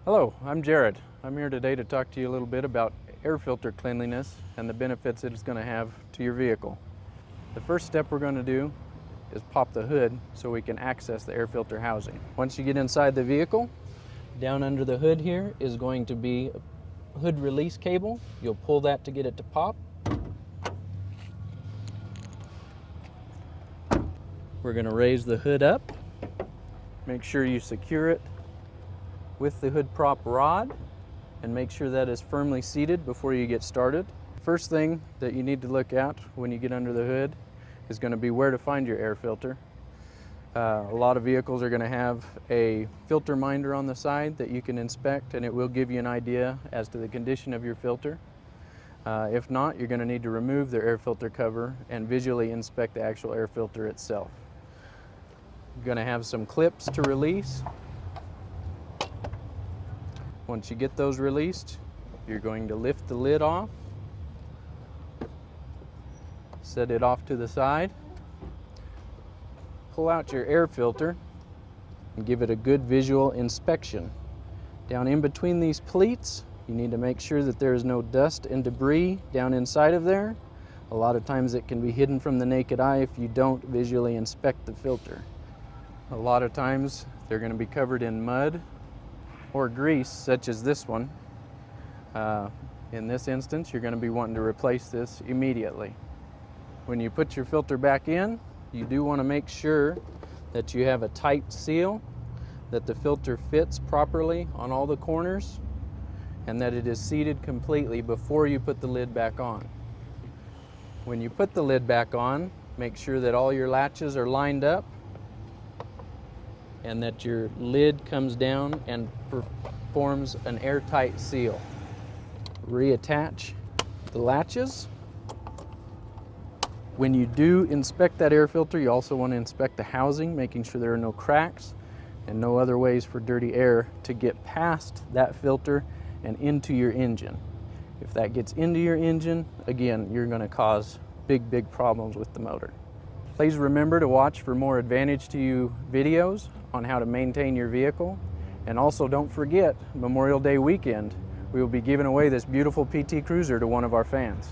Hello, I'm Jared. I'm here today to talk to you a little bit about air filter cleanliness and the benefits it's going to have to your vehicle. The first step we're going to do is pop the hood so we can access the air filter housing. Once you get inside the vehicle, down under the hood here is going to be a hood release cable. You'll pull that to get it to pop. We're going to raise the hood up. Make sure you secure it with the hood prop rod and make sure that is firmly seated before you get started. First thing that you need to look at when you get under the hood is going to be where to find your air filter. A lot of vehicles are going to have a filter minder on the side that you can inspect, and it will give you an idea as to the condition of your filter. If not, you're going to need to remove the air filter cover and visually inspect the actual air filter itself. You're going to have some clips to release. Once you get those released, you're going to lift the lid off, set it off to the side, pull out your air filter and give it a good visual inspection. Down in between these pleats, you need to make sure that there is no dust and debris down inside of there. A lot of times it can be hidden from the naked eye if you don't visually inspect the filter. A lot of times they're going to be covered in mud or grease, such as this one. In this instance, you're going to be wanting to replace this immediately. When you put your filter back in, you do want to make sure that you have a tight seal, that the filter fits properly on all the corners, and that it is seated completely before you put the lid back on. When you put the lid back on, make sure that all your latches are lined up and that your lid comes down and forms an airtight seal. Reattach the latches. When you do inspect that air filter, you also want to inspect the housing, making sure there are no cracks and no other ways for dirty air to get past that filter and into your engine. If that gets into your engine, again, you're going to cause big problems with the motor. Please remember to watch for more advantage to you videos on how to maintain your vehicle. And also don't forget, Memorial Day weekend, we will be giving away this beautiful PT Cruiser to one of our fans.